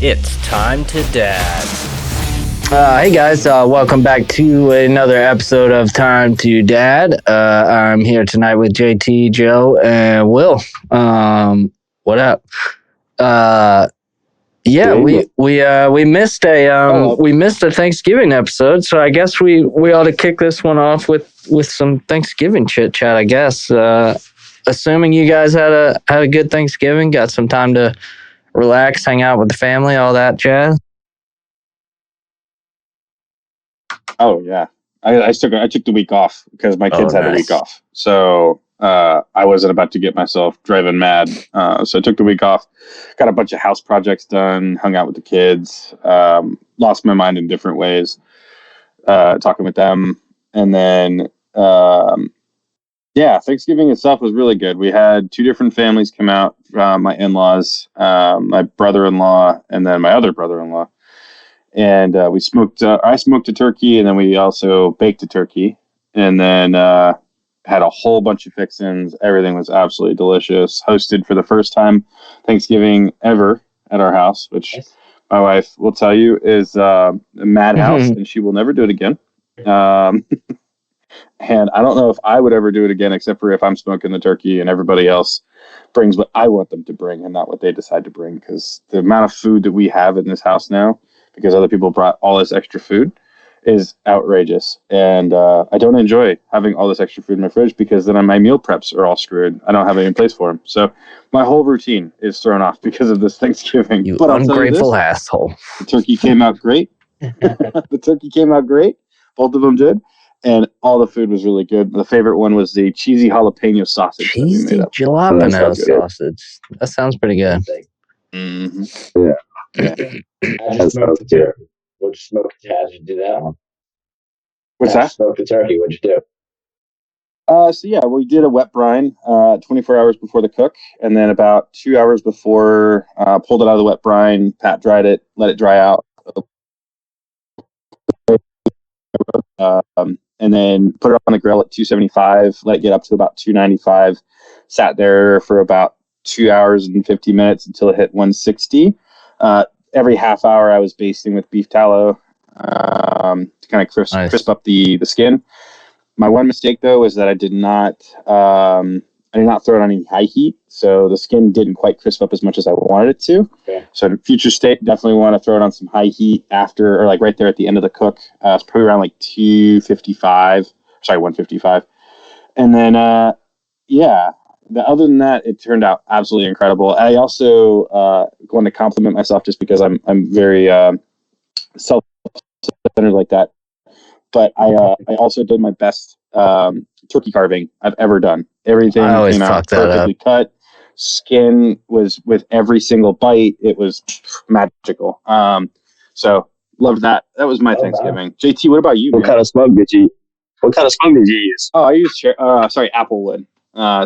It's time to dad. Hey guys, welcome back to another episode of Time to Dad. I'm here tonight with JT, Joe, and Will. What up? Yeah, we missed a Thanksgiving episode, so I guess we ought to kick this one off with some Thanksgiving chit chat. I guess, assuming you guys had a good Thanksgiving, got some time to relax, hang out with the family, all that jazz. Oh yeah, I took the week off because my kids had the week off. So I wasn't about to get myself driving mad. So I took the week off, got a bunch of house projects done, hung out with the kids, lost my mind in different ways, talking with them, and then Thanksgiving itself was really good. We had two different families come out, my in-laws, my brother-in-law, and then my other brother-in-law. And we smoked. I smoked a turkey, and then we also baked a turkey, and then had a whole bunch of fixins. Everything was absolutely delicious. Hosted for the first time Thanksgiving ever at our house, which my wife will tell you is a madhouse, and she will never do it again. And I don't know if I would ever do it again, except for if I'm smoking the turkey and everybody else brings what I want them to bring and not what they decide to bring. Because the amount of food that we have in this house now, because other people brought all this extra food, is outrageous. And I don't enjoy having all this extra food in my fridge because then my meal preps are all screwed. I don't have any place for them. So my whole routine is thrown off because of this Thanksgiving. You ungrateful asshole. The turkey came out great. The turkey came out great. Both of them did. And all the food was really good. The favorite one was the cheesy jalapeno sausage. Cheesy jalapeno sausage. That sounds pretty good. Mm-hmm. Yeah. I just smoked the turkey. What'd you smoke? How'd you do that one? What's that? Smoked the turkey. What'd you do? We did a wet brine 24 hours before the cook, and then about 2 hours before, pulled it out of the wet brine, pat dried it, let it dry out. And then put it on the grill at 275, let it get up to about 295, sat there for about 2 hours and 50 minutes until it hit 160. Every half hour I was basting with beef tallow to kind of crisp up the skin. My one mistake though was that I did not throw it on any high heat, so the skin didn't quite crisp up as much as I wanted it to. Okay. So in future state, definitely want to throw it on some high heat after, or like right there at the end of the cook. It's probably around like 155. And then other than that, it turned out absolutely incredible. I also want to compliment myself just because I'm very self-centered like that. But I also did my best turkey carving I've ever done. Everything came out perfectly cut. Skin was with every single bite. It was magical. So loved that. That was my Thanksgiving. Wow. JT, what about you? What kind of smoke did you use? Oh, I used applewood.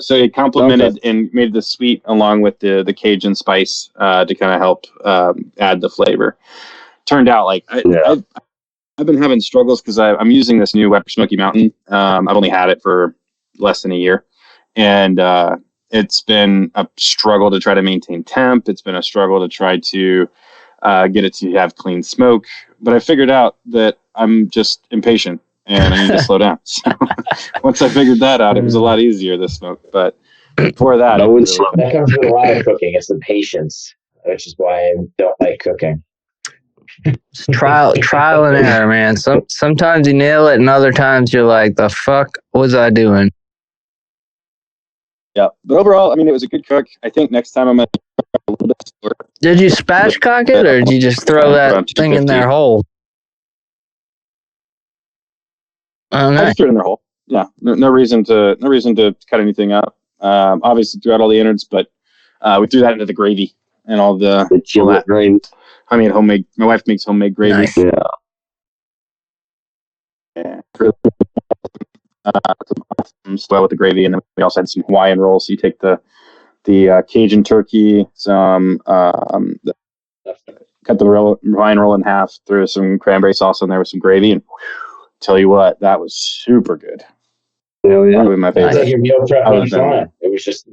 So it complemented and made the sweet along with the Cajun spice to kind of help add the flavor. Turned out like I've been having struggles because I'm using this new Weber Smoky Mountain. I've only had it for less than a year, and it's been a struggle to try to maintain temp. It's been a struggle to try to get it to have clean smoke. But I figured out that I'm just impatient and I need to slow down. So once I figured that out, it was a lot easier, this smoke. But before that, that comes with a lot of cooking. It's the patience, which is why I don't like cooking. Trial and error, man. Sometimes you nail it, and other times you're like, "The fuck was I doing?" Yeah, but overall, I mean, it was a good cook. I think next time I'm gonna try a little bit slower. Did you spatchcock it, or did you just throw that thing in their hole? Oh, nice. I just threw it in their hole. Yeah, no reason to cut anything out. Obviously, threw out all the innards, but we threw that into the gravy and all the gravy. I mean, homemade. My wife makes homemade gravy. Nice. Yeah. Well with the gravy, and then we also had some Hawaiian rolls. So you take the Cajun turkey, some cut the Hawaiian roll in half, threw some cranberry sauce in there with some gravy, and tell you what, that was super good. Oh, yeah. Probably my favorite. Your meal prep was fun. It was just.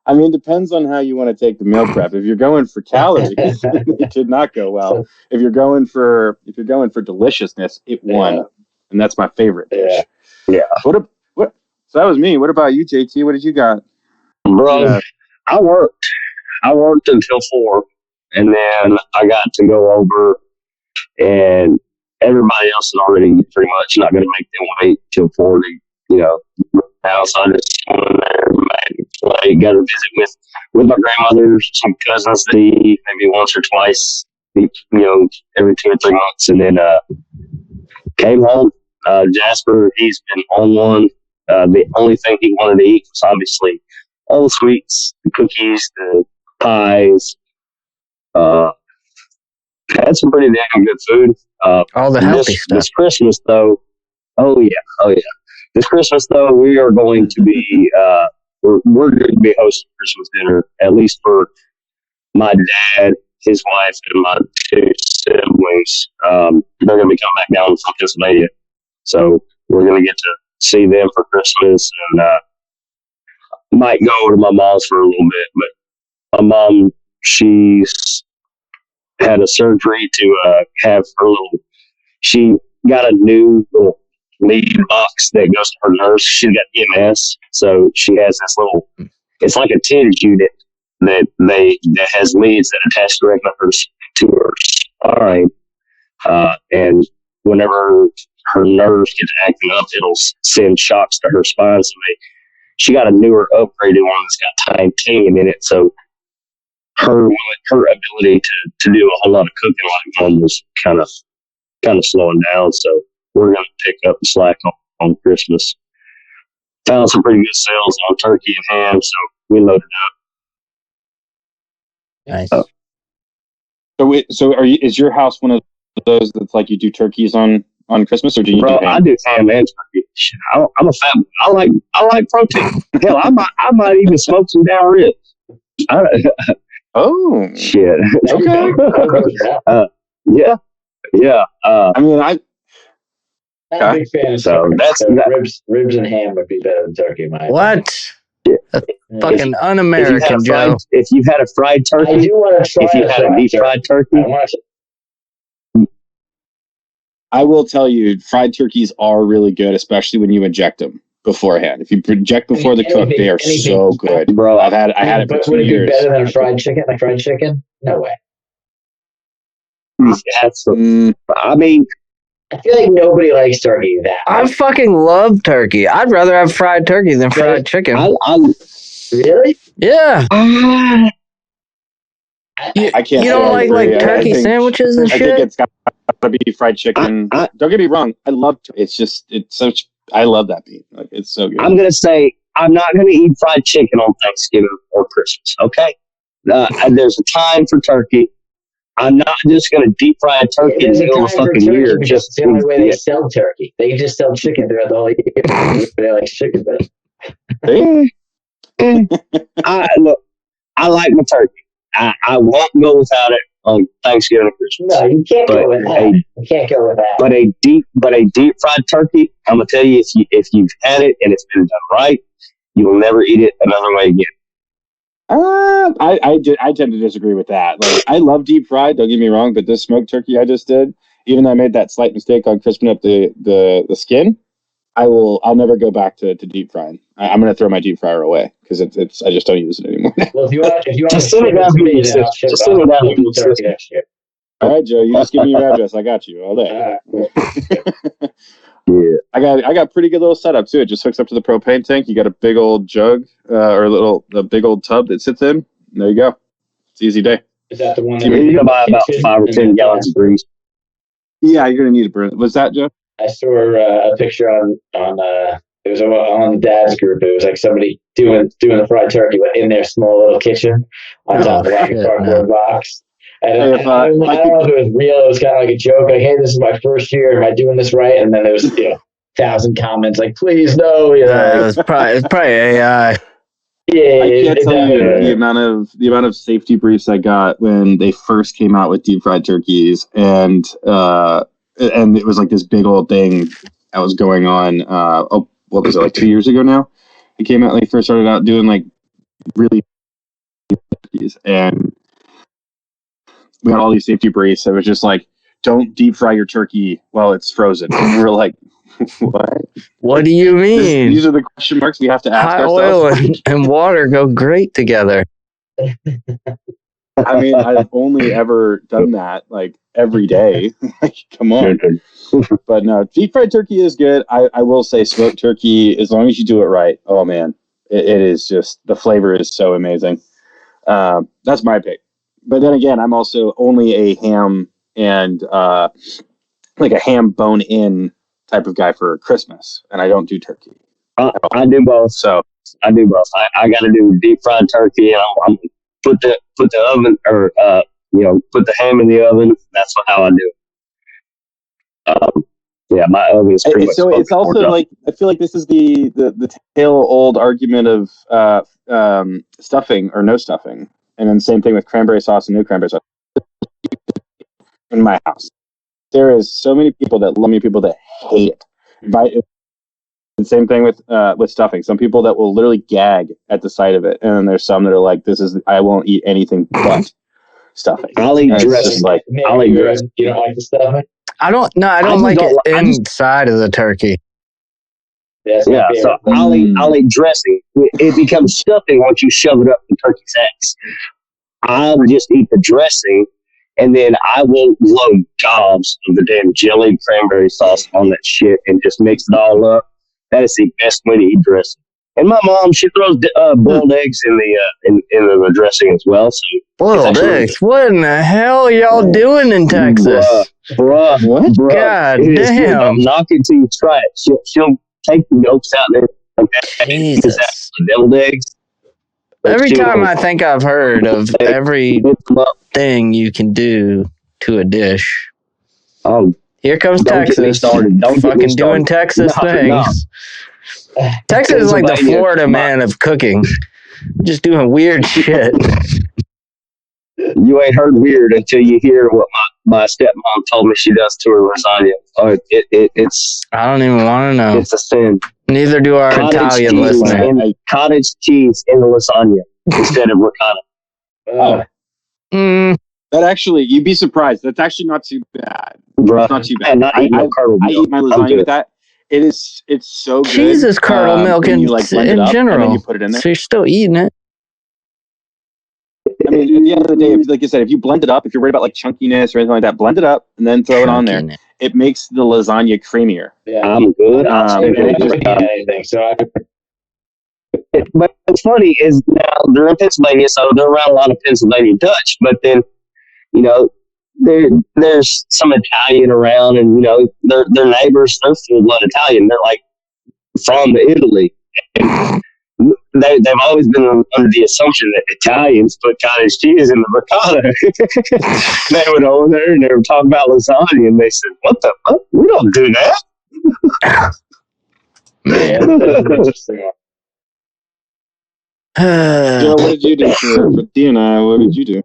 I mean, depends on how you want to take the meal prep. If you're going for calories, it did not go well. If you're going for deliciousness, it won, and that's my favorite dish. Yeah. What? So that was me. What about you, JT? What did you got? Bro, I worked until 4, and then I got to go over, and everybody else is already pretty much not going to make them wait till 4 to, now. So I just went in there, got to visit with my grandmother, some cousins that maybe once or twice, every 2 or 3 months, and then came home. Jasper, he's been on one. The only thing he wanted to eat was obviously all the sweets, the cookies, the pies. Had some pretty damn good food. All the healthy stuff. This Christmas, though, oh yeah. This Christmas, though, we are going to be we're going to be hosting Christmas dinner, at least for my dad, his wife, and my 2 siblings. They're going to be coming back down from Pennsylvania, so we're going to get to see them for Christmas, and might go over to my mom's for a little bit. But my mom, she's had a surgery to have her little. She got a new little lead box that goes to her nerves. She's got MS, so she has this little. It's like a TENS unit that has leads that attach directly to her spine, and whenever her nerves get acting up, it'll send shocks to her spine. So she got a newer upgraded one that's got titanium in it, so her ability to do a whole lot of cooking like mom was kind of slowing down. So we're going to pick up the slack on Christmas. Found some pretty good sales on turkey and ham, so we loaded up. Nice. So is your house one of those that's like you do turkeys on Christmas, or do you? Bro, I do ham and turkey. I'm a fat. I like protein. Hell, I might even smoke some down ribs. Oh shit. Okay. Yeah. I mean, I'm a big fan of so turkey. Ribs and ham would be better than turkey, Mike. What? That's fucking un-American, Joe. If you've had a fried turkey, I do want to try. If you had a deep fried turkey, I will tell you, fried turkeys are really good, especially when you inject them beforehand. If you inject before the cook, they are so good, bro. I had it for 2 years. Would it be better than a fried chicken? Like fried chicken? No way. I mean, I feel like nobody likes turkey that much. I fucking love turkey. I'd rather have fried turkey than fried chicken. Really? Yeah. I can't. You don't like turkey sandwiches and shit? I think it's got to be fried chicken. Don't get me wrong. I love it. I love that meat. Like, it's so good. I'm gonna say I'm not gonna eat fried chicken on Thanksgiving or Christmas. Okay, there's a time for turkey. I'm not just gonna deep fry a turkey in the middle of the fucking year. Just the only way they sell turkey. They just sell chicken throughout the whole year. They like chicken better. Look, I like my turkey. I won't go without it on Thanksgiving and Christmas. No, you can't go with that. You can't go with that. But a deep fried turkey, I'm gonna tell you, if you've had it and it's been done right, you will never eat it another way again. I tend to disagree with that. Like, I love deep fried. Don't get me wrong, but this smoked turkey I just did, even though I made that slight mistake on crisping up the skin, I'll never go back to deep frying. I'm going to throw my deep fryer away because it's I just don't use it anymore. Well, if you want just sit it down for me, just sit it down for me. All right, Joe, you just give me your address. I got you all day. Yeah. I got pretty good little setup too. It just hooks up to the propane tank. You got a big old jug or a big old tub that sits in. There you go. It's an easy day. Is that the one? You can buy about 5 or 10 gallons of grease. Yeah, you're gonna need a burn. Was that Joe? I saw a picture on it was on Dad's group. It was like somebody doing the fried turkey, but in their small little kitchen on top of like a cardboard box. And I don't know if it was real. It was kind of like a joke. Like, hey, this is my first year. Am I doing this right? And then there was 1,000 comments like, please no. It was probably AI. Yeah, I can't tell you the amount of safety briefs I got when they first came out with deep fried turkeys, and it was like this big old thing that was going on. What was it, like 2 years ago now? It came out, like, first started out doing like really turkeys, and we had all these safety briefs. It was just like, don't deep fry your turkey while it's frozen. And we were like, what? What do you mean? These are the question marks we have to ask Hot ourselves. oil and water go great together. I mean, I've only ever done that like every day. Like, come on. But no, deep fried turkey is good. I will say smoked turkey, as long as you do it right. Oh man, it is just, the flavor is so amazing. That's my pick. But then again, I'm also only a ham and like a ham bone in type of guy for Christmas, and I don't do turkey. I do both. So I do both. I got to do deep fried turkey, and I'm put the oven, or put the ham in the oven. That's how I do it. Yeah, my oven is pretty much. So it's also like, I feel like this is the tail old argument of stuffing or no stuffing, and then same thing with cranberry sauce and no cranberry sauce. In my house, there is so many people that love me, people that hate it. The same thing with stuffing. Some people that will literally gag at the sight of it, and then there's some that are like, I won't eat anything but stuffing. I'll eat dressing. I'll eat dressing. You don't like the stuffing? I don't like it inside of the turkey. Yeah, so I'll eat dressing. It becomes stuffing once you shove it up the turkey's ass. I'll just eat the dressing, and then I will load gobs of the damn jelly cranberry sauce on that shit and just mix it all up. That is the best way to eat dressing. And my mom, she throws boiled eggs in the dressing as well. So boiled eggs? What in the hell are y'all doing in Texas? Bruh, what? God damn. Knock it till you try it. She'll take the yolks out there. Jesus. Deviled eggs. Every time I think I've heard of everything you can do to a dish. Oh, here comes Texas. Fucking doing Texas things. No. Texas is like the Florida man of cooking. Just doing weird shit. You ain't heard weird until you hear what my stepmom told me she does to her lasagna. Oh, it's. I don't even want to know. It's a sin. Neither do our Italian listeners. Cottage cheese in the lasagna instead of ricotta. That actually, you'd be surprised. That's actually not too bad. Bruh, it's not too bad. I eat my lasagna with that. It's so good. Cheese is curdle milk in general. And then you put it in there. So you're still eating it. I mean, at the end of the day, like you said, if you blend it up, if you're worried about like chunkiness or anything like that, blend it up and then throw it on there. It makes the lasagna creamier. Yeah, I'm good. But what's funny is now they're in Pennsylvania, so they're around a lot of Pennsylvania Dutch. But then, there's some Italian around, and their neighbors, they're full blood Italian. They're like from Italy. And they've always been under the assumption that Italians put cottage cheese in the ricotta. They went over there and they were talking about lasagna, and they said, "What the fuck? We don't do that." Man, that's interesting. Joe, what did you do for Dina? What did you do?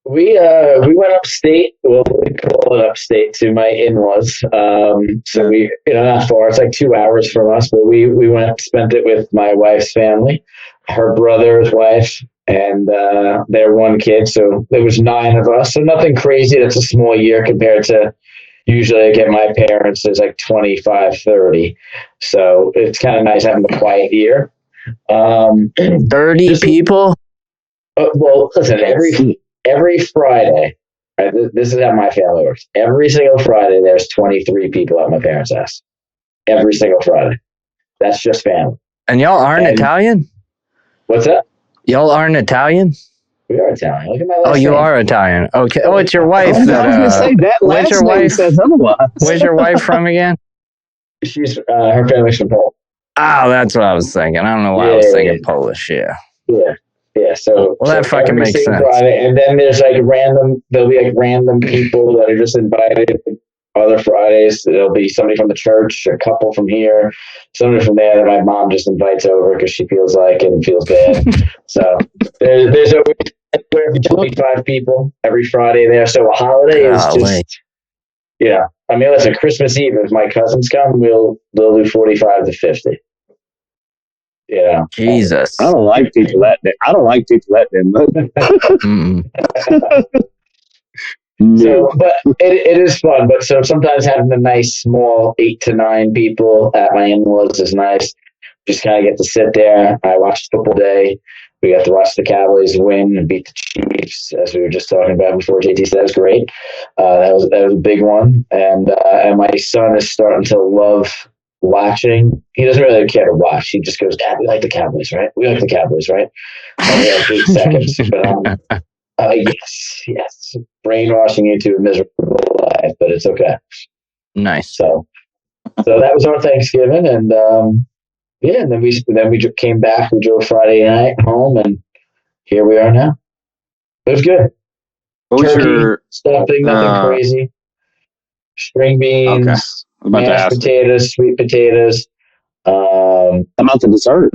We went upstate. Well, we call it upstate to my in-laws. So we, not far. It's like 2 hours from us, but we went, spent it with my wife's family, her brother's wife, and their one kid. So there was 9 of us. So nothing crazy. That's a small year compared to usually I get my parents. There's like 25, 30. So it's kind of nice having the quiet year. 30 people? Well, listen, every Friday, right, this is how my family works. Every single Friday, there's 23 people at my parents' house. Every single Friday. That's just family. And y'all aren't Italian? What's that? Y'all aren't Italian? We are Italian. Look at my last name. You are Italian. Okay. Oh, it's your wife. Where's your wife? Says otherwise. Where's your wife from again? She's her family's from Poland. Oh, that's what I was thinking. I don't know why I was thinking Polish. Yeah. So that fucking makes sense. Friday, and then there's there'll be random people that are just invited. Other Fridays, there'll be somebody from the church, a couple from here, somebody from there that my mom just invites over because she feels like it and feels bad. So there's always 25 people every Friday there. So a holiday is just, I mean, listen, Christmas Eve, if my cousins come, they'll do 45 to 50. Yeah. Jesus. I don't like people that much. So, but it is fun. But so sometimes having a nice small 8 to 9 people at my in-laws is nice. Just kind of get to sit there. I watched football day. We got to watch the Cowboys win and beat the Chiefs, as we were just talking about before. JT said that was great. That was a big one. And my son is starting to love watching. He doesn't really care to watch. He just goes, "Dad, we like the Cowboys, right? We like the Cowboys, right?" Only like 8 seconds, but yes, brainwashing you to a miserable life, but it's okay. Nice. So that was our Thanksgiving, and and then we came back. We drove Friday night home, and here we are now. It was good. What was Turkey, your stuffing, nothing crazy. String beans, mashed potatoes, sweet potatoes. About the dessert.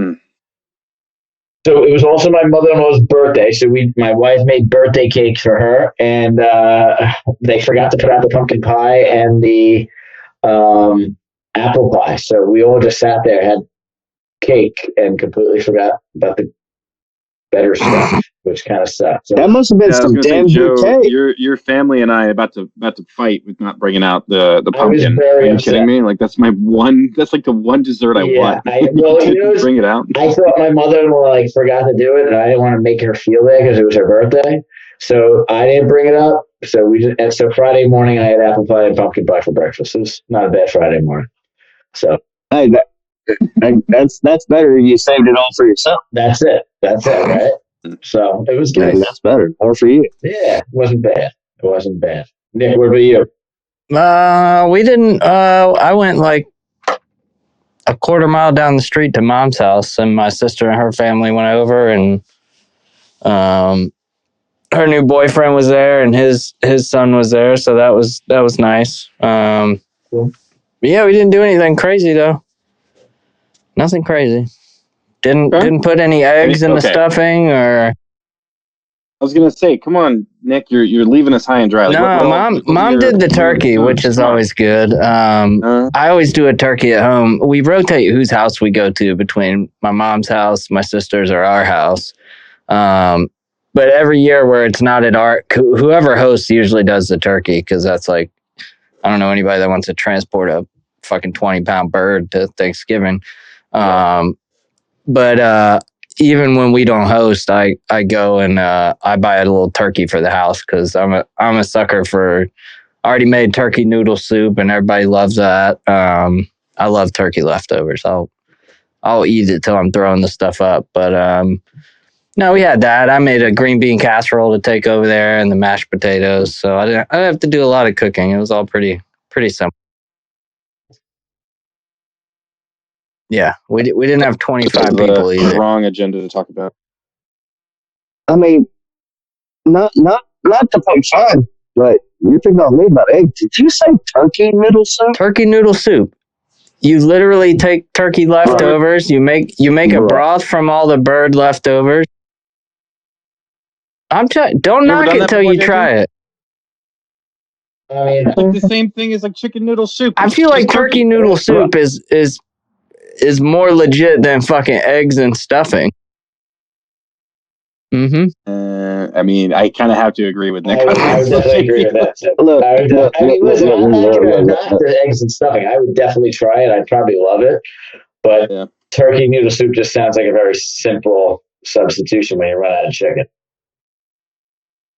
So it was also my mother-in-law's birthday. So my wife made birthday cake for her, and they forgot to put out the pumpkin pie and the apple pie. So we all just sat there, had cake, and completely forgot about the better stuff, which kind of sucked. So, that must have been some damn good cake. Your family and I about to fight with not bringing out the pumpkin. I was very Are you upset. kidding me? Like that's like the one dessert I want. Bring it out. I thought my mother-in-law forgot to do it, and I didn't want to make her feel bad because it was her birthday. So I didn't bring it up. So so Friday morning I had apple pie and pumpkin pie for breakfast. It was not a bad Friday morning. So hey, that's better. You saved it all for yourself. That's it, right? So it was good. Hey, that's better. More for you. Yeah, it wasn't bad. Nick, what about you? We didn't. I went like a quarter mile down the street to Mom's house, and my sister and her family went over, and her new boyfriend was there, and his son was there, so that was nice. Cool. Yeah, we didn't do anything crazy though. Nothing crazy. Didn't put any eggs in the stuffing, or. I was gonna say, come on, Nick, you're leaving us high and dry. Mom did the turkey, which is always good. I always do a turkey at home. We rotate whose house we go to between my mom's house, my sister's, or our house. But every year where it's not at whoever hosts usually does the turkey, because that's I don't know anybody that wants to transport a fucking 20-pound bird to Thanksgiving. But even when we don't host, I go and I buy a little turkey for the house, because I'm a sucker for already made turkey noodle soup, and everybody loves that. I love turkey leftovers. I'll eat it till I'm throwing the stuff up. But no, we had that. I made a green bean casserole to take over there, and the mashed potatoes. So I didn't have to do a lot of cooking. It was all pretty simple. Yeah, we didn't have 25 people either. Wrong agenda to talk about. I mean, not to poke fun, but you're thinking on me about eggs. Did you say turkey noodle soup? Turkey noodle soup. You literally take turkey leftovers. You make a broth from all the bird leftovers. Don't knock it till you try it. I mean, it's like the same thing as like chicken noodle soup. I feel like turkey noodle soup is more legit than fucking eggs and stuffing. Mm-hmm. I mean, I kind of have to agree with Nick. I would definitely agree with that. Listen, I'm not going to knock the eggs and stuffing. I would definitely try it. I'd probably love it. But turkey noodle soup just sounds like a very simple substitution when you run out of chicken.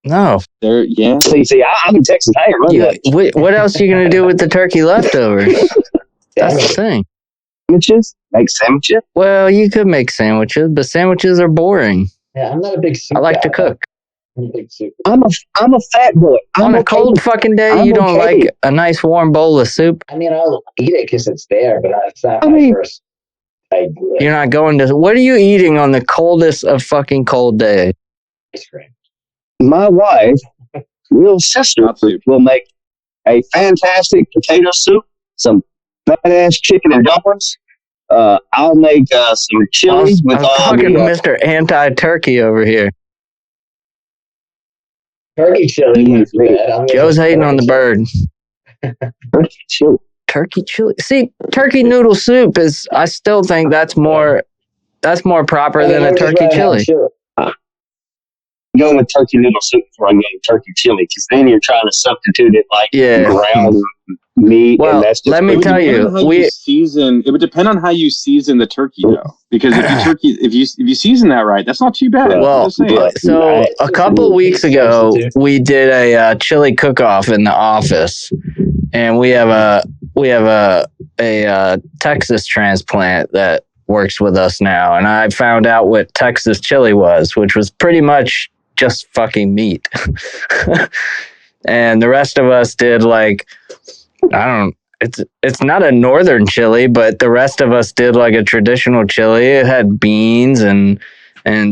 No. See, I'm in Texas. I ain't running that. What else are you going to do with the turkey leftovers? That's the thing. Sandwiches? Make sandwiches? Well, you could make sandwiches, but sandwiches are boring. Yeah, I'm not a big soup I like guy. to cook. I'm a fat boy. On a cold fucking day, you don't like a nice warm bowl of soup? I mean, I'll eat it because it's there, but it's not my first idea. You're not going to... What are you eating on the coldest of fucking cold days? Ice cream. My wife, little sister, will make a fantastic potato soup, some badass chicken and dumplings. I'll make some chili with all fucking Mr. Anti-Turkey over here. Turkey chili. Joe's hating on the bird. Turkey chili. Turkey chili. See, turkey noodle soup I still think that's more That's more proper than a turkey chili. Go with turkey noodle soup before I go with turkey chili, because then you're trying to substitute it like ground meat. Well, and that's just let me tell you, it would depend on how you season the turkey, though, because if you season that right, that's not too bad. Well, so a couple weeks ago, we did a chili cook-off in the office, and we have a Texas transplant that works with us now, and I found out what Texas chili was, which was pretty much just fucking meat. And the rest of us did it's not a northern chili, but the rest of us did like a traditional chili. It had beans and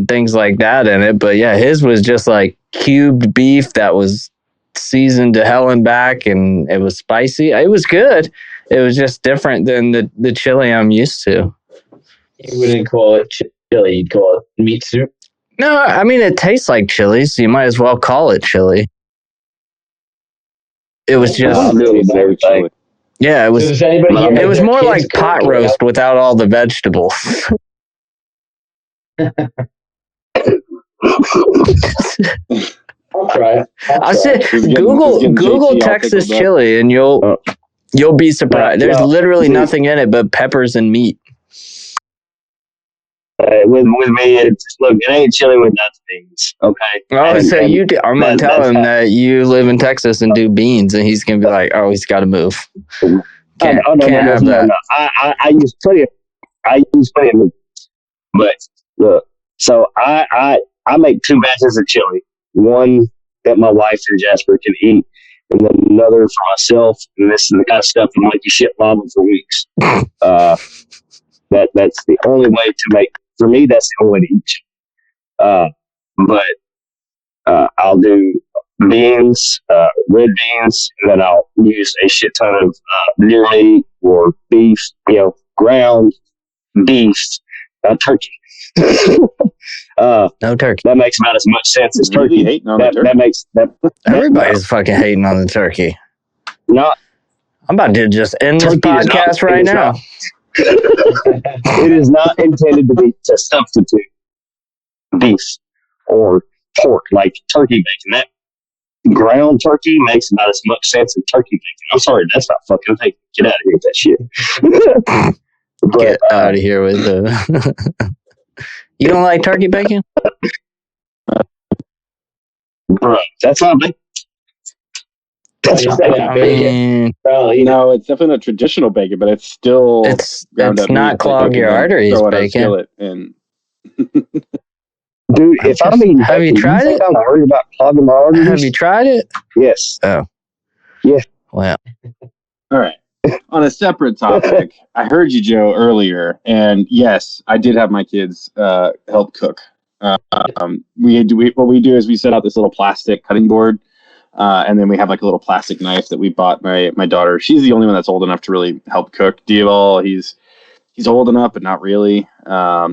things like that in it. But yeah, his was just like cubed beef that was seasoned to hell and back, and it was spicy. It was good. It was just different than the chili I'm used to. You wouldn't call it chili, you'd call it meat soup. No, I mean, it tastes like chili, so you might as well call it chili. It was just... Yeah, it was. It was more like pot roast without all the vegetables. I'll try it. I said, Google Texas chili, and you'll be surprised. There's literally nothing in it but peppers and meat. With me, it ain't chili with beans. Okay. Oh, so I'm gonna tell him that you live in Texas and do beans, and he's gonna be like, "Oh, he's got to move." Can't have that. No. I use plenty of meat, but look. So I make 2 batches of chili. One that my wife and Jasper can eat, and then another for myself. And this is the kind of stuff that make you shit vomit for weeks. That's the only way to make. For me, that's the only way to eat. But I'll do beans, red beans, and then I'll use a shit ton of deer meat or beef, ground beef, not turkey. No turkey. That makes about as much sense as turkey. Everybody's fucking hating on the turkey. Not. I'm about to just end this podcast right now. It is not intended to substitute beef or pork like turkey bacon. That ground turkey makes about as much sense as turkey bacon. I'm sorry, that's not fucking bacon. Get out of here with that shit. Get out of here with the... You don't like turkey bacon? Bro, that's not bacon. I mean, no, it's definitely not traditional bacon, but it's still it's not clog your arteries bacon. Dude, have you tried it? I'm worried about clogging my arteries. Have you tried it? Yes. Oh, yeah. Well, all right. On a separate topic, I heard you, Joe, earlier, and yes, I did have my kids help cook. What we do is we set out this little plastic cutting board. And then we have like a little plastic knife that we bought my daughter. She's the only one that's old enough to really help cook. Dival, he's old enough, but not really.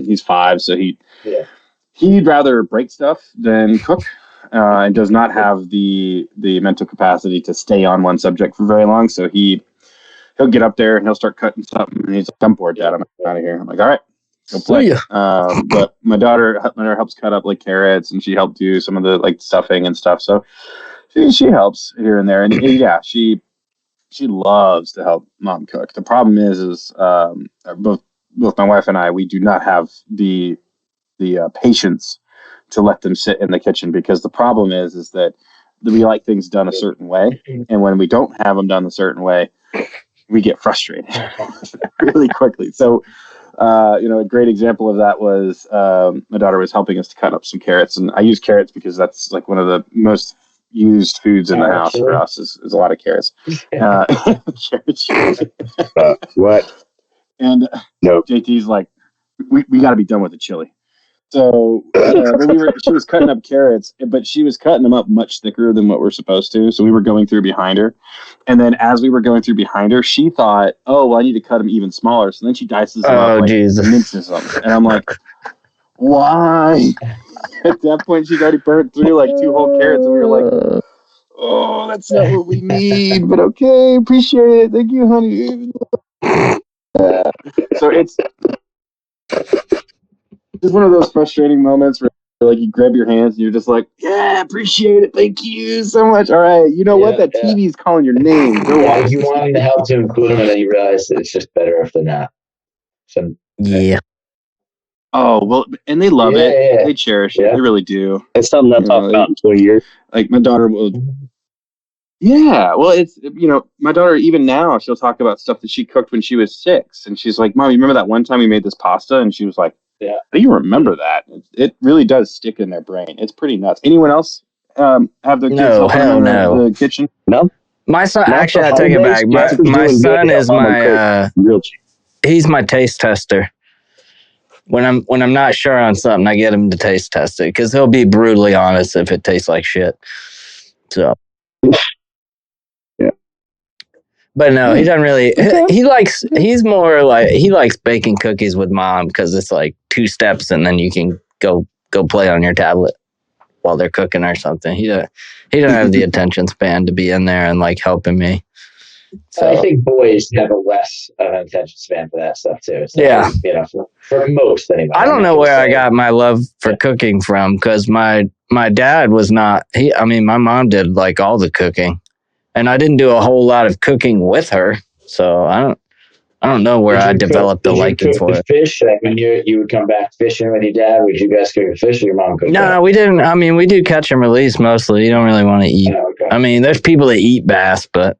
He's 5, so he'd rather break stuff than cook, and does not have the mental capacity to stay on one subject for very long. So he'll get up there and he'll start cutting something, and he's like, "I'm bored, Dad. I'm out of here." I'm like, "All right, go play." But my daughter helps cut up like carrots, and she helped do some of the like stuffing and stuff. So. She helps here and there, and yeah, she loves to help Mom cook. The problem is both my wife and I, we do not have the patience to let them sit in the kitchen, because the problem is that we like things done a certain way, and when we don't have them done a certain way, we get frustrated really quickly. So, a great example of that was my daughter was helping us to cut up some carrots, and I use carrots because that's like one of the most used foods in the house for us is a lot of carrots. Carrots. What? And JT's like, we got to be done with the chili. So she was cutting up carrots, but she was cutting them up much thicker than what we're supposed to. So we were going through behind her. And then as we were going through behind her, she thought, oh, well, I need to cut them even smaller. So then she dices them up, minces them. And I'm like, why? At that point, she's already burnt through like 2 whole carrots, and we were like, "Oh, that's not what we need." But okay, appreciate it. Thank you, honey. So It's one of those frustrating moments where like you grab your hands and you're just like, yeah, appreciate it. Thank you so much. All right. You know what? That TV's calling your name. Go watch. You want to help to include them, and then you realize that it's just better if they're not. So, Yeah. Oh, well, and they love it. Yeah. They cherish it. They really do. It's something I'll talk about in 20 years. Like my daughter will. Yeah. Well, it's, my daughter, even now, she'll talk about stuff that she cooked when she was 6. And she's like, Mom, you remember that one time we made this pasta? And she was like, yeah. How do you remember that? It really does stick in their brain. It's pretty nuts. Anyone else have their kids help in the kitchen? No. My son, actually, I take it back. My son is he's my taste tester. When I'm not sure on something, I get him to taste test it because he'll be brutally honest if it tastes like shit. So, yeah. But no, he doesn't really. He likes baking cookies with Mom because it's like 2 steps and then you can go play on your tablet while they're cooking or something. He don't have the attention span to be in there and like helping me. So I think boys have a less of an attention span for that stuff too. So, yeah, for most anyway. I don't know where I got my love for cooking from because my dad was not. My mom did like all the cooking, and I didn't do a whole lot of cooking with her. So I don't know where I developed the liking for it. Fish, like when you would come back fishing with your dad, would you guys cook the fish or your mom cook? No, we didn't. I mean, we do catch and release mostly. You don't really want to eat. Oh, okay. I mean, there's people that eat bass, but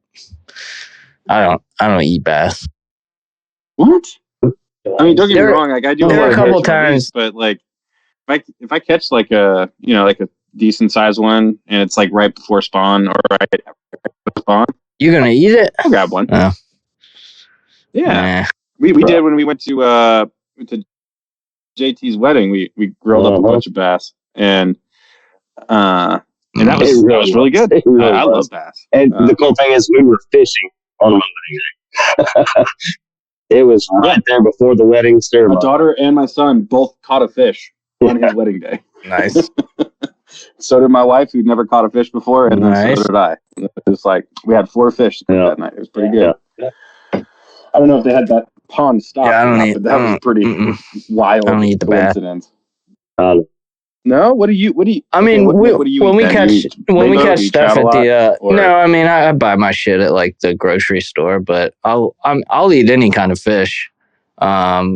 I don't eat bass. What? I mean, don't get me wrong. Like I do. There are a couple times, but like if I catch like a decent sized one and it's like right before spawn or right after spawn, you're gonna eat it? I'll grab one. Oh. Yeah, we did when we went to JT's wedding. We grilled up a bunch of bass and that was really good. I love bass. And the cool thing is we were fishing on my wedding day. It was right there before the wedding ceremony. My daughter and my son both caught a fish on his wedding day. Nice. So did my wife, who'd never caught a fish before, and then so did I. It was like we had 4 fish that night. It was pretty good. Yeah. I don't know if they had that pond stocked. Yeah, but that was pretty wild. I don't eat the coincidence. No, what do you? I mean, when we catch stuff at the no, I mean I buy my shit at like the grocery store, but I'll eat any kind of fish. But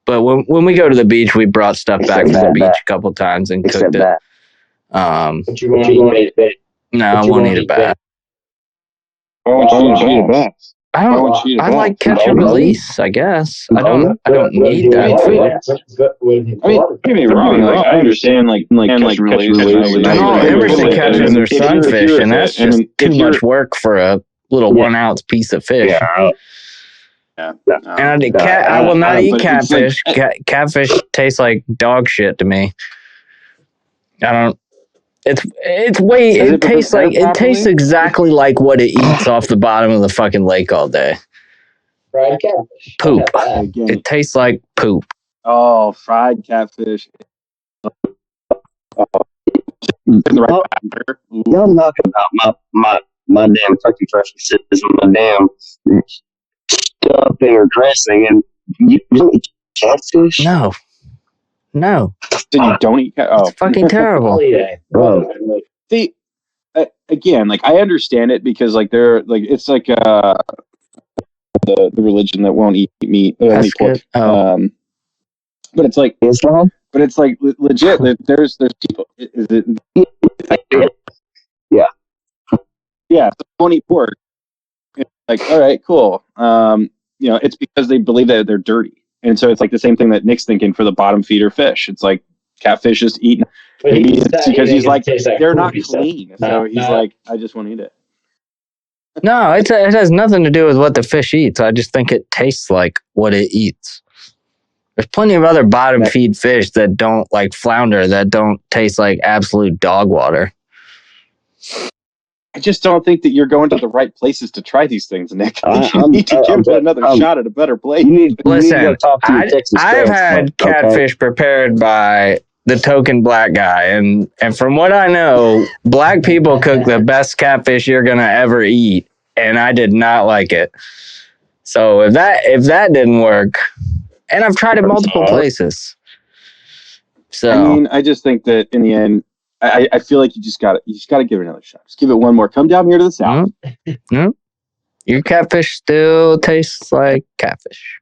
when we go to the beach, we brought stuff back from the beach a couple times and cooked it. But you won't eat it. No, I won't eat it back. Why won't you eat it back? I like catch and release, I guess. I don't need that food. I mean, don't get me wrong. Like, I understand, like catch and release. All Emerson catches are sunfish, and that's just too much work for a little 1 ounce piece of fish. Yeah. And I will not eat catfish. Catfish tastes like dog shit to me. I don't. It tastes exactly like what it eats off the bottom of the fucking lake all day. Fried catfish. Poop. It tastes like poop. Oh, fried catfish. Y'all knocking about my damn turkey dressing and my damn stuffing or dressing, and you don't eat catfish? No. So you don't eat catfish? Oh. It's fucking terrible. See, again, like I understand it because like they're like it's like the religion that won't eat meat. Won't eat pork. But it's like Islam. But it's like legit. There's people. Is it? Yeah. Yeah. So won't eat pork. It's like, all right, cool. It's because they believe that they're dirty. And so it's like the same thing that Nick's thinking for the bottom feeder fish. It's like catfish is eaten because he's like they're not clean. So he's like, I just want to eat it. No, it has nothing to do with what the fish eats. I just think it tastes like what it eats. There's plenty of other bottom feed fish that don't like flounder that don't taste like absolute dog water. I just don't think that you're going to the right places to try these things, Nick. You need to give it another shot at a better place. Listen, I've had catfish prepared by the token black guy, and from what I know, black people cook the best catfish you're gonna ever eat, and I did not like it. So if that didn't work, and I've tried it multiple places. So I mean, I just think that in the end, I feel like you just got to give it another shot. Just give it one more. Come down here to the south. Your catfish still tastes like catfish.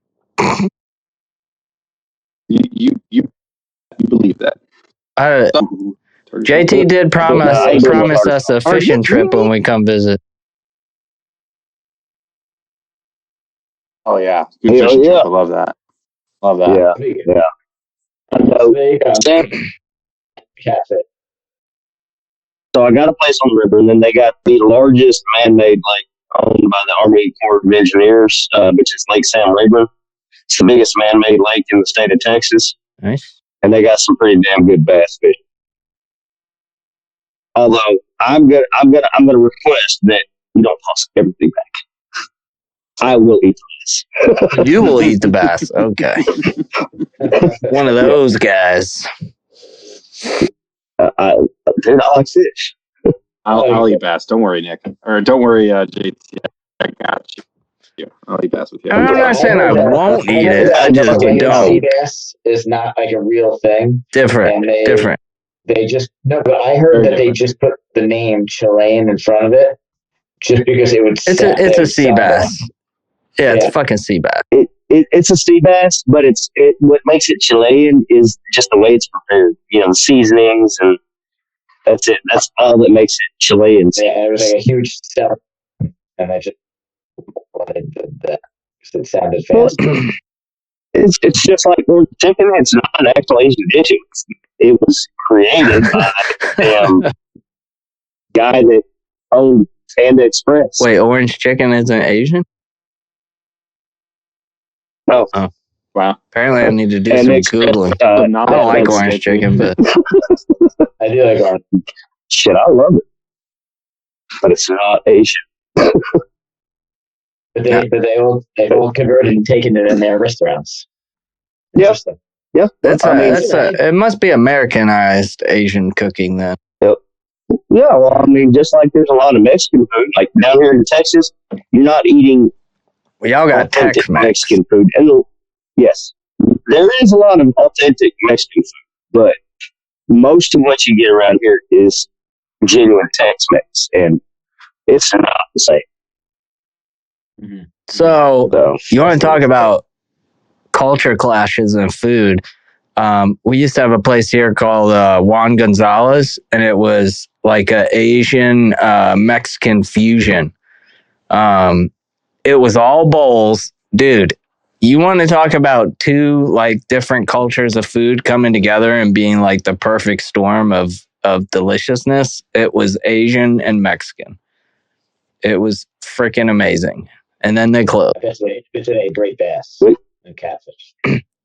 You believe that? JT did promise us a fishing trip when we come visit. Oh yeah, good fishing trip. I love that. Yeah. Catfish. So I got a place on the river, and then they got the largest man-made lake owned by the Army Corps of Engineers, which is Lake Sam Rayburn. It's the biggest man-made lake in the state of Texas. Nice. And they got some pretty damn good bass fishing. Although I'm gonna request that you don't toss everything back. I will eat this. You will eat the bass. Okay. One of those guys. Dude, I like fish. I'll eat bass. Don't worry, Nick. Or don't worry, JT. I got you. I'll eat bass with you. I'm not saying I won't eat it. I just don't. Sea bass is not like a real thing. Different. They just but I heard that they just put the name Chilean in front of it just because it would. It's a sea bass. Yeah, it's a fucking sea bass. It's a sea bass, but what makes it Chilean is just the way it's prepared. You know, the seasonings, and that's it. That's all that makes it Chilean. Yeah, it was like a huge step, and I just wanted that because it sounded fancy. It's just like orange chicken. It's not an actual Asian dish. It was created by the guy that owned Panda Express. Wait, orange chicken isn't Asian? Oh. Wow. Apparently, I need to do some Googling. I don't like orange chicken, but I do like orange. Shit, I love it. But it's not Asian. But they all converted and taken it in their restaurants. Yep. Yeah. It must be Americanized Asian cooking then. Yep. Yeah, well, I mean, just like there's a lot of Mexican food, like down here in Texas, you're not eating. We all got Tex-Mex. Mexican food. And yes, there is a lot of authentic Mexican food, but most of what you get around here is genuine Tex-Mex, and it's not the same. Mm-hmm. So you want to talk about culture clashes in food? We used to have a place here called Juan Gonzalez, and it was like an Asian Mexican fusion. It was all bowls, dude. You want to talk about two like different cultures of food coming together and being like the perfect storm of deliciousness? It was Asian and Mexican. It was freaking amazing. And then they closed. It's a great bass and catfish.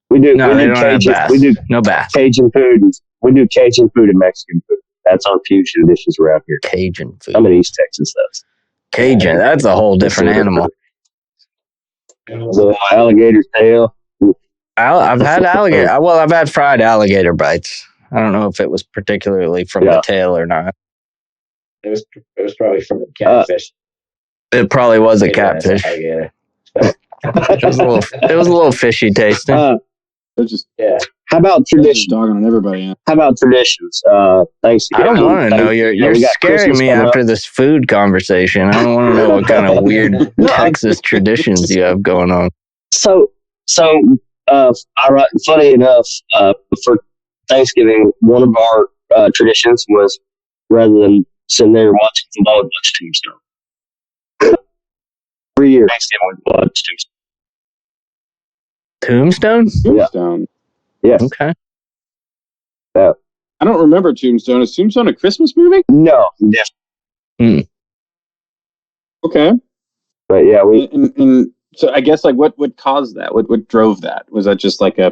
We do no bass. Cajun food. We do Cajun food and Mexican food. That's our fusion dishes around here. Cajun food. I'm in East Texas, though. Cajun, that's a whole different animal. The alligator tail. I've had alligator. Well, I've had fried alligator bites. I don't know if it was particularly from the tail or not. It was probably from the catfish. It probably was a catfish. It was a little fishy tasting. How about traditions? Dogging on everybody. How about traditions? Thanksgiving. I don't want to know. You're scaring me after this food conversation. I don't want to know what kind of weird Texas traditions you have going on. So, funny enough, for Thanksgiving, one of our traditions was rather than sitting there watching football, watch Tombstone. Every year, Thanksgiving, we watch Tombstone. Tombstone. Yes. Okay. I don't remember Tombstone. Is Tombstone a Christmas movie? No. Yeah. Okay. But yeah, and so I guess like what caused that? What drove that? Was that just like I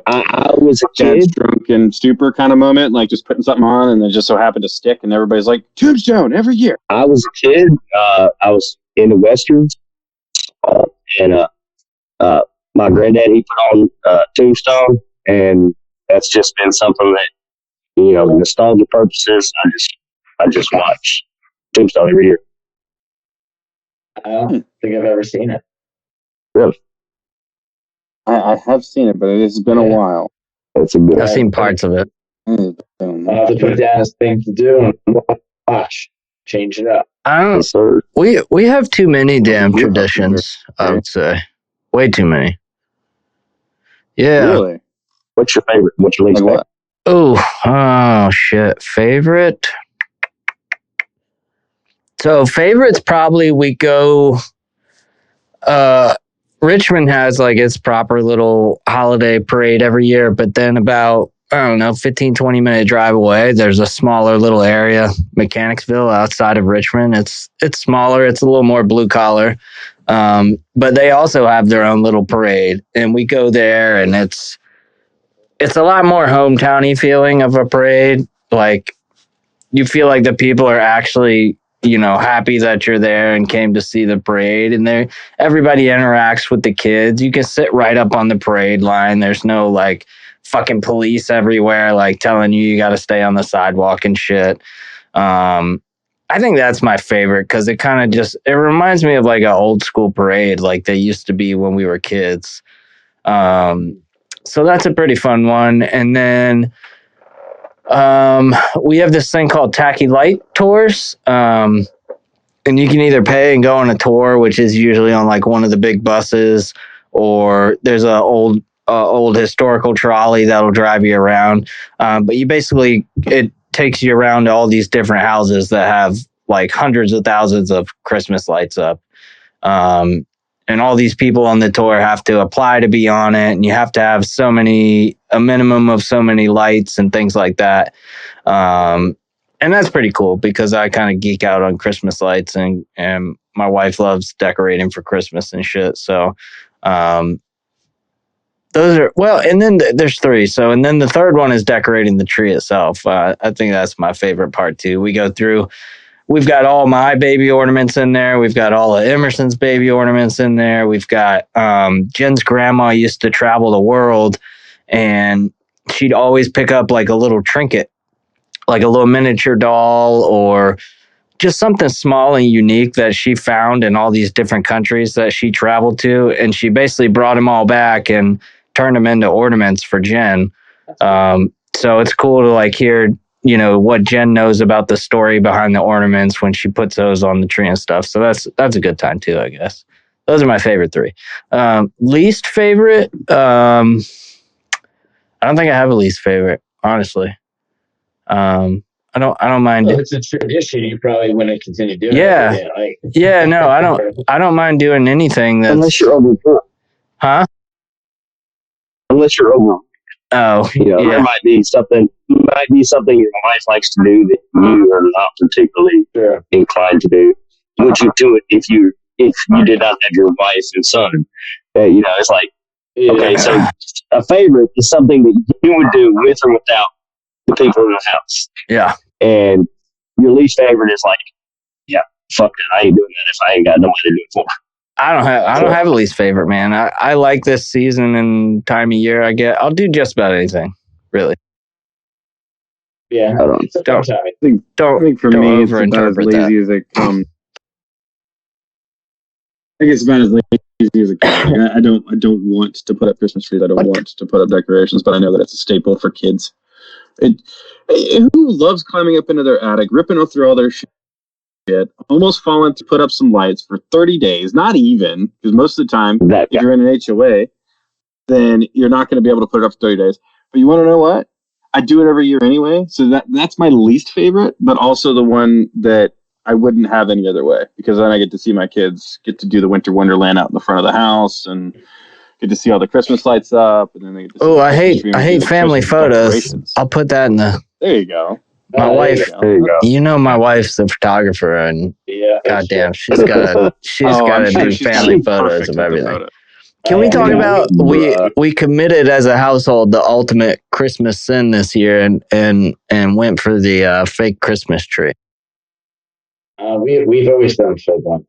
was a kid, drunken stupor kind of moment, like just putting something on and it just so happened to stick, and everybody's like Tombstone every year? I was a kid. I was into westerns, and my granddad, he put on Tombstone, and that's just been something that, nostalgia purposes, I just watch Tombstone every year. I don't think I've ever seen it. Really? I have seen it, but it has been a while. That's a good. I've seen parts of it. I'll have to put it down as thing to do and watch. Change it up. Yes, sir. We have too many damn traditions, I would say. Way too many. Yeah. Really? What's your favorite? What's your least Like favorite? Oh, shit. Favorite? So favorites probably we go Richmond has like its proper little holiday parade every year, but then about, I don't know, 15, 20 minute drive away, there's a smaller little area, Mechanicsville, outside of Richmond. It's smaller, it's a little more blue collar. But they also have their own little parade, and we go there, and it's a lot more hometowny feeling of a parade. Like, you feel like the people are actually, happy that you're there and came to see the parade, and everybody interacts with the kids. You can sit right up on the parade line. There's no like fucking police everywhere, like telling you got to stay on the sidewalk and shit. I think that's my favorite because it kind of it reminds me of like an old school parade like they used to be when we were kids. So that's a pretty fun one. And then we have this thing called Tacky Light Tours. And you can either pay and go on a tour, which is usually on like one of the big buses, or there's a old historical trolley that'll drive you around. But it takes you around to all these different houses that have like hundreds of thousands of Christmas lights up. And all these people on the tour have to apply to be on it, and you have to have a minimum of so many lights and things like that. And that's pretty cool because I kind of geek out on Christmas lights, and my wife loves decorating for Christmas and shit. So, those are, and then there's three. So, and then the third one is decorating the tree itself. I think that's my favorite part too. We go through, we've got all my baby ornaments in there. We've got all of Emerson's baby ornaments in there. We've got, Jen's grandma used to travel the world, and she'd always pick up like a little trinket, like a little miniature doll or just something small and unique that she found in all these different countries that she traveled to. And she basically brought them all back and turned them into ornaments for Jen. So it's cool to like hear, what Jen knows about the story behind the ornaments when she puts those on the tree and stuff. So that's a good time too, I guess. Those are my favorite three. Least favorite, I don't think I have a least favorite, honestly. I don't mind. If it's a tradition, you probably wouldn't continue doing it. Yeah. No, I don't mind doing anything that's, unless you're over. Huh? Unless you're over. Oh, there might be something your wife likes to do that you are not particularly inclined to do. Would you do it if you did not have your wife and son? It's like, okay, so a favorite is something that you would do with or without the people in the house. Yeah. And your least favorite is like, fuck that, I ain't doing that if I ain't got nobody to do it for. I don't have a least favorite, man. I like this season and time of year I get. I'll do just about anything, really. Yeah. I think for me, it's about as lazy as it comes. I guess it's about as lazy as it comes. I don't want to put up Christmas trees. I don't want to put up decorations, but I know that it's a staple for kids. Who loves climbing up into their attic, ripping through all their shit, almost falling to put up some lights for 30 days, not even, because most of the time, if you're in an HOA, then you're not going to be able to put it up for 30 days. But you want to know what? I do it every year anyway, so that's my least favorite, but also the one that I wouldn't have any other way, because then I get to see my kids get to do the winter wonderland out in the front of the house, and get to see all the Christmas lights up, and then they get to see I hate family photos. I'll put that in the... There you go. My wife, my wife's a photographer, and goddamn, she's got to do family photos of everything. Can we talk about we committed as a household the ultimate Christmas sin this year and went for the fake Christmas tree? We've always done fake one.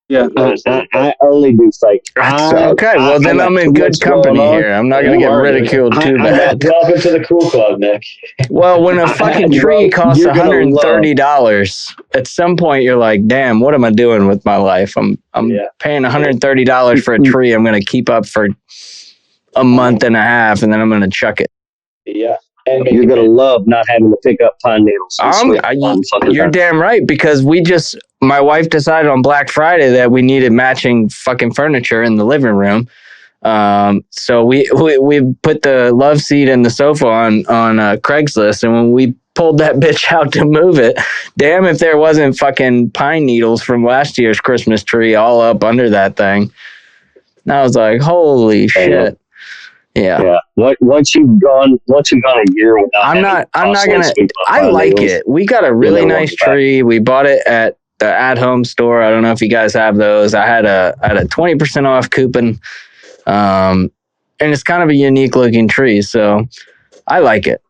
Yeah, I only do fake. Okay, well then I'm in good company here. I'm not going to get ridiculed too bad. Welcome to the cool club, Nick. Well, when a fucking tree costs $130, at some point you're like, damn, what am I doing with my life? I'm paying $130 for a tree I'm going to keep up for a month and a half, and then I'm going to chuck it. Yeah. You're gonna love not having to pick up pine needles. You're damn right, because my wife decided on Black Friday that we needed matching fucking furniture in the living room. So we put the love seat and the sofa on Craigslist, and when we pulled that bitch out to move it, damn if there wasn't fucking pine needles from last year's Christmas tree all up under that thing. And I was like, holy shit. Yeah. Once you've gone a year without, I like it. We got a really nice tree. We bought it at the At Home store. I don't know if you guys have those. I had a 20% off coupon. And it's kind of a unique looking tree, so I like it.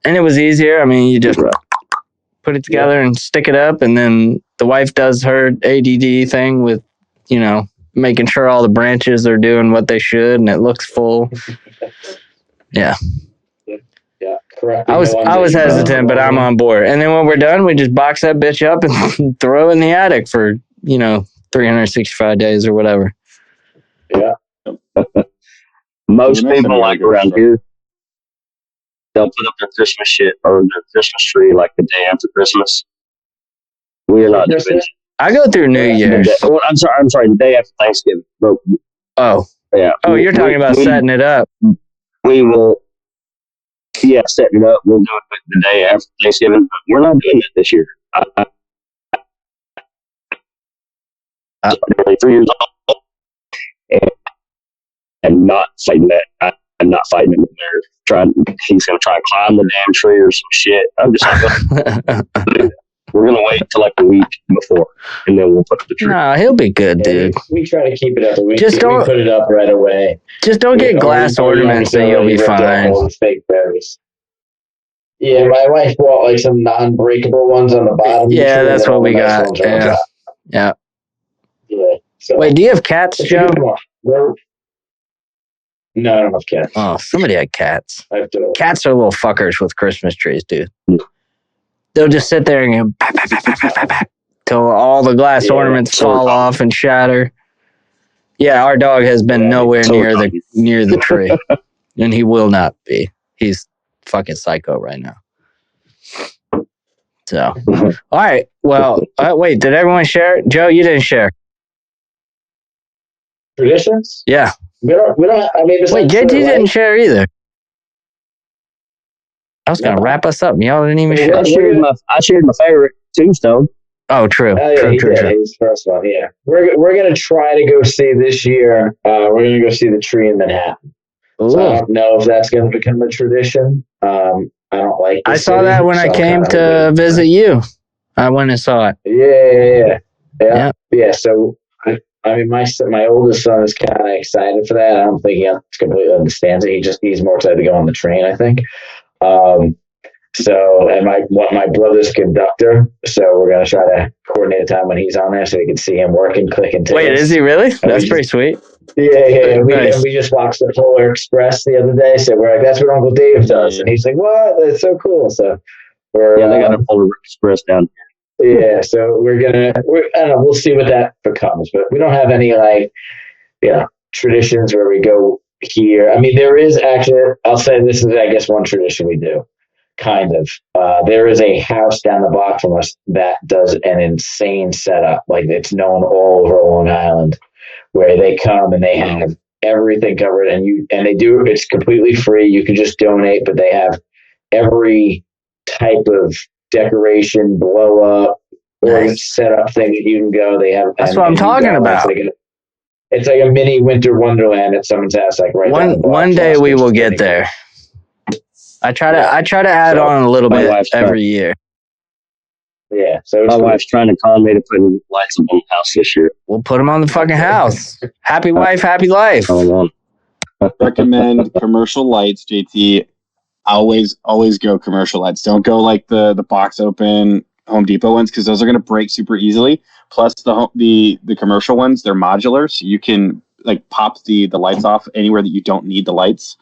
And it was easier. I mean, you just put it together and stick it up, and then the wife does her ADD thing with, making sure all the branches are doing what they should and it looks full. Yeah. Yeah, correct. I was hesitant, but I'm on board. And then when we're done, we just box that bitch up and throw it in the attic for, 365 days or whatever. Yeah. Most people like around here, they'll put up their Christmas shit or their Christmas tree like the day after Christmas. We are not doing it. I go through New Year's. I'm sorry, the day after Thanksgiving. Oh. Yeah. Oh, you're talking about setting it up. We will, setting it up. We'll do it the day after Thanksgiving, but we're not doing it this year. I'm 3 years old and not fighting that. I'm not fighting him there. He's going to try and climb the damn tree or some shit. I'm just like, we're going to wait till like a week before, and then we'll put the tree. No, he'll be good, dude. We try to keep it up a week. Just don't put it up right away. Just don't get glass ornaments, and you'll be fine. Fake berries. Yeah, my wife bought like some non-breakable ones on the bottom. Yeah, that's what we got. Yeah. So, wait, do you have cats, Joe? No, I don't have cats. Oh, somebody had cats. Cats are little fuckers with Christmas trees, dude. They'll just sit there and go till all the glass ornaments fall off and shatter. Yeah, our dog has been nowhere near the tree, and he will not be. He's fucking psycho right now. So, all right. Well, wait. Did everyone share? Joe, you didn't share. Traditions? Yeah. We don't. I mean, wait, JT didn't share either. I was gonna wrap us up. Y'all didn't even share. I shared my favorite Tombstone. Oh, true. True. He was the first one. Yeah, we're gonna try to go see this year. We're gonna go see the tree in Manhattan. So I don't know if that's gonna become a tradition. I don't like. I saw that when I came to visit you. I went and saw it. Yeah. So. I mean, my oldest son is kind of excited for that. I don't think he completely understands it. He's more excited to go on the train, I think. And my brother's conductor, so we're gonna try to coordinate a time when he's on there so we can see him working, clicking tickets. Wait, is he really? That's pretty sweet. Yeah. We just watched the Polar Express the other day, so we're like, that's what Uncle Dave does, and he's like, what? That's so cool. So they got a Polar Express down here. Yeah, so I don't know, we'll see what that becomes, but we don't have any traditions where we go here. I mean, there is actually, I'll say this is, I guess, one tradition we do, kind of. There is a house down the block from us that does an insane setup, like it's known all over Long Island, where they come and they have everything covered, and they do, it's completely free. You can just donate, but they have every type of decoration, blow up, or set up thing that you can go. They have. That's what I'm talking about. It's like a mini winter wonderland at someone's house. Like one day we will get there. I try to add on a little bit every year. Yeah. So my wife's trying to con me to put lights on the house this year. We'll put them on the fucking house. Happy wife, happy life. Recommend commercial lights, JT. Always go commercial lights. Don't go like the box open Home Depot ones, because those are going to break super easily. Plus the commercial ones, they're modular, so you can like pop the lights off anywhere that you don't need the lights,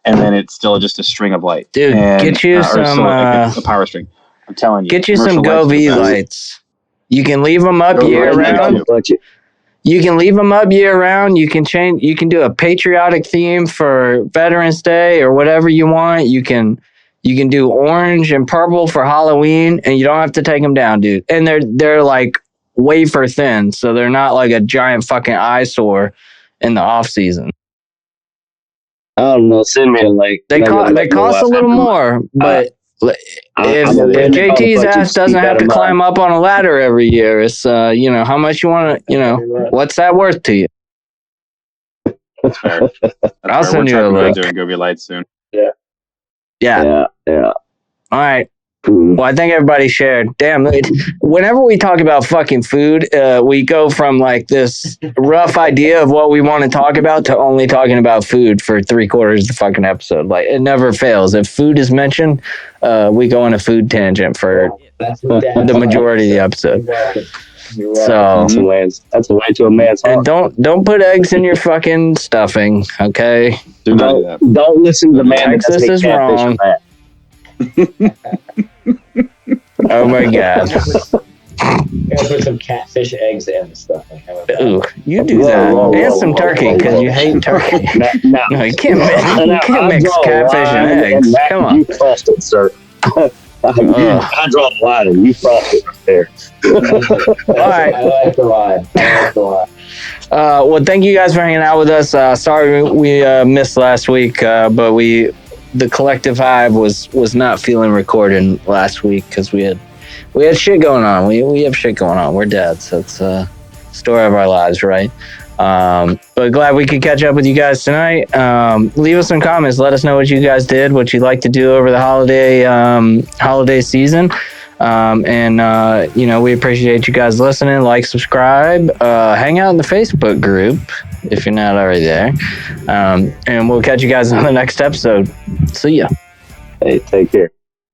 and then it's still just a string of light. Dude, get you some a power string. I'm telling you, get you some Go V lights. You can leave them up year round. You can leave them up year round. You can change. You can do a patriotic theme for Veterans Day or whatever you want. You can do orange and purple for Halloween, and you don't have to take them down, dude. And they're like wafer thin, so they're not like a giant fucking eyesore in the off season. I don't know. Send me a link. They cost a little more, but if JT's ass doesn't have to climb up on a ladder every year, it's how much you want to, what's that worth to you? That's fair. I'll send you a link. Doing Gobi Lights soon. Yeah. All right. Well, I think everybody shared. Damn, whenever we talk about fucking food, we go from like this rough idea of what we want to talk about to only talking about food for 3/4 of the fucking episode. Like, it never fails. If food is mentioned, we go on a food tangent for the majority of the episode. So that's a way to a man's heart. And don't put eggs in your fucking stuffing, okay? Don't listen to the man. Texas is wrong. Oh my god. Gotta put some catfish eggs in and stuff. Ooh, you do that. And some turkey, because you hate turkey. No, you can't mix catfish and eggs. Come on. You crossed it, sir. I draw the line and you crossed it right there. All right. I like the line. Well, thank you guys for hanging out with us. Sorry we missed last week, but the collective hive was not feeling recording last week because we had shit going on. We have shit going on. We're dead, so it's a story of our lives, right? But glad we could catch up with you guys tonight. Leave us some comments. Let us know what you guys did, what you'd like to do over the holiday season. We appreciate you guys listening. Like, subscribe, hang out in the Facebook group if you're not already there. And we'll catch you guys on the next episode. See ya. Hey, take care.